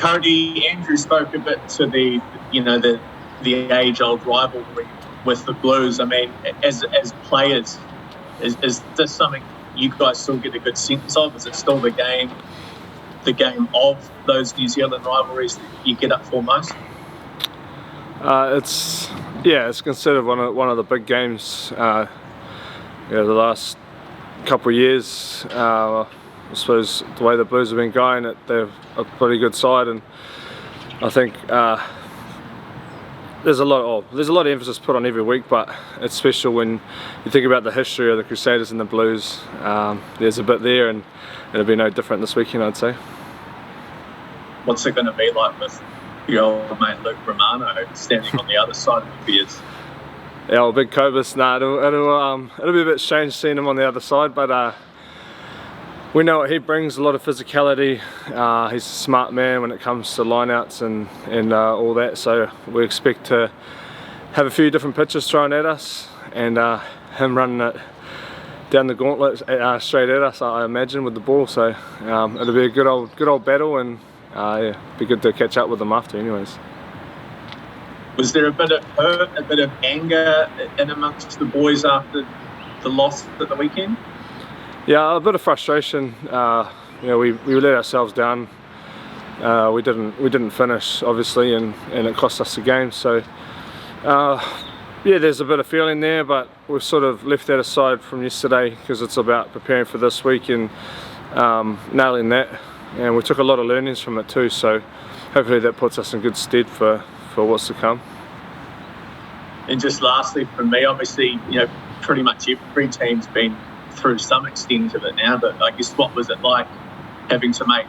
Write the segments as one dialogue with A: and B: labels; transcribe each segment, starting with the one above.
A: Codie, Andrew spoke a bit to the age-old rivalry with the Blues. I mean, as players, is this something you guys still get a good sense of? Is it still the game of those New Zealand rivalries that you get up for most?
B: It's considered one of the big games. The last couple of years, I suppose the way the Blues have been going, they're a pretty good side, and I think there's a lot of emphasis put on every week, but it's special when you think about the history of the Crusaders and the Blues. There's a bit there, and it'll be no different this weekend, I'd say.
A: What's it going to be like with your old mate Luke Romano standing on the other side of the beers?
B: Yeah, well, big Cobus. It'll be a bit strange seeing him on the other side, but we know what he brings, a lot of physicality. He's a smart man when it comes to lineouts and all that, so we expect to have a few different pitches thrown at us, and him running it down the gauntlet straight at us, I imagine, with the ball. So it'll be a good old battle, and be good to catch up with them after anyways.
A: Was there a bit of hurt, a bit of anger in amongst the boys after the loss at the weekend?
B: Yeah, a bit of frustration. We let ourselves down. We didn't finish, obviously, and it cost us the game. So there's a bit of feeling there, but we've sort of left that aside from yesterday because it's about preparing for this week and nailing that. And we took a lot of learnings from it too. So hopefully that puts us in good stead for what's to come.
A: And just lastly from me, obviously, pretty much every team's been through some extent of it now, but I guess what was it like having to make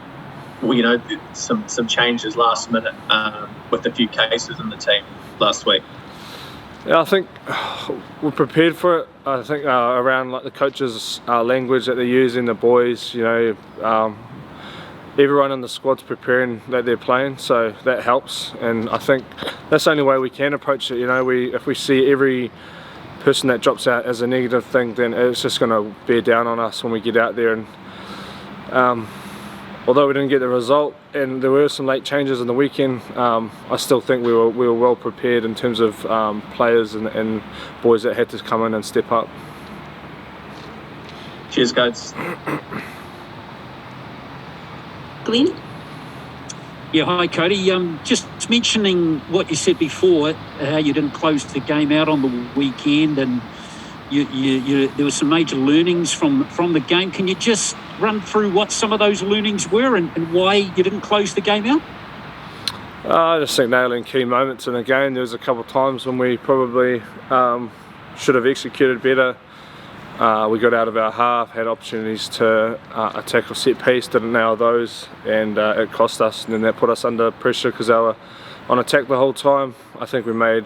A: some changes last minute with a few cases in the team last week?
B: Yeah, I think we're prepared for it. I think around like the coaches' language that they're using, the boys, everyone in the squad's preparing that they're playing, so that helps. And I think that's the only way we can approach it. If we see every person that drops out as a negative thing, then it's just going to bear down on us when we get out there. And although we didn't get the result and there were some late changes in the weekend, I still think we were well prepared in terms of players and boys that had to come in and step up.
A: Cheers, guys.
C: Glenn?
D: Yeah, hi Codie. Just mentioning what you said before, how you didn't close the game out on the weekend, and there were some major learnings from the game. Can you just run through what some of those learnings were and why you didn't close the game out?
B: I just think nailing key moments in the game. There was a couple of times when we probably should have executed better. We got out of our half, had opportunities to attack or set piece, didn't nail those, and it cost us, and then that put us under pressure because they were on attack the whole time. I think we made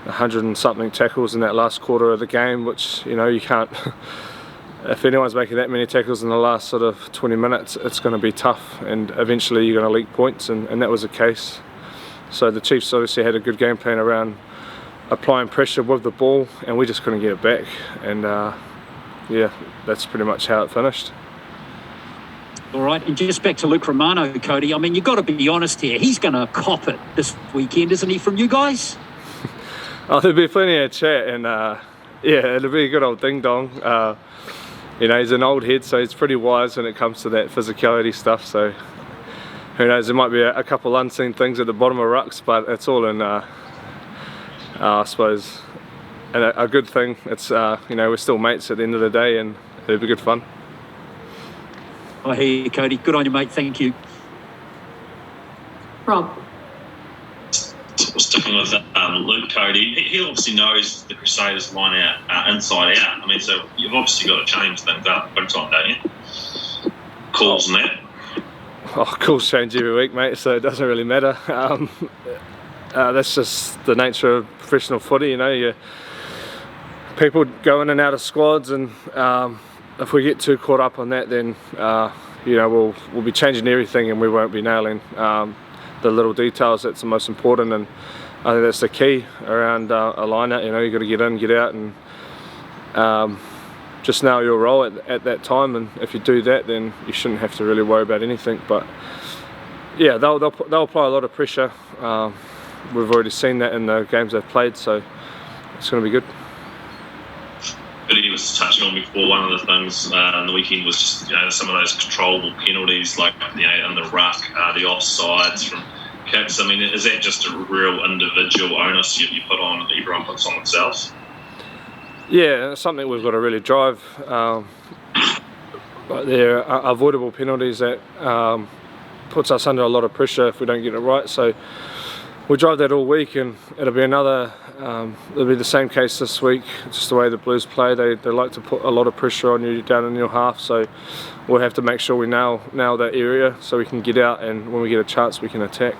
B: 100 and something tackles in that last quarter of the game, which you can't. If anyone's making that many tackles in the last sort of 20 minutes, it's going to be tough, and eventually you're going to leak points, and that was the case. So the Chiefs obviously had a good game plan around applying pressure with the ball, and we just couldn't get it back, and that's pretty much how it finished.
D: All right, and just back to Luke Romano, Codie. I mean, you've got to be honest here. He's going to cop it this weekend, isn't he, from you guys?
B: Oh, there'll be plenty of chat, and it'll be a good old ding dong. He's an old head, so he's pretty wise when it comes to that physicality stuff. So who knows? There might be a couple unseen things at the bottom of rucks, but it's all in. I suppose, and a good thing. It's we're still mates at the end of the day, and it'll be good fun.
D: I hear you, Codie. Good on you, mate. Thank you.
C: Rob.
E: Sticking with Luke, Codie, he obviously knows the Crusaders line out inside out. I mean, so you've obviously got to change things up big time, don't you? Calls and that.
B: Oh, calls change every week, mate, so it doesn't really matter. That's just the nature of professional footy, people go in and out of squads, and if we get too caught up on that, then we'll be changing everything, and we won't be nailing the little details. That's the most important, and I think that's the key around a line-out. You've got to get in, get out, and just nail your role at that time, and if you do that, then you shouldn't have to really worry about anything. But yeah, they'll apply a lot of pressure. We've already seen that in the games they've played, so it's going to be good.
E: He was touching on before, one of the things on the weekend was just, some of those controllable penalties, like, in the ruck, the offsides from kicks. I mean, is that just a real individual onus you put on, everyone puts on themselves?
B: Yeah, it's something we've got to really drive. But there are avoidable penalties that puts us under a lot of pressure if we don't get it right. So we'll drive that all week, and it'll be it'll be the same case this week. Just the way the Blues play, they like to put a lot of pressure on you down in your half. So we'll have to make sure we nail that area so we can get out, and when we get a chance we can attack.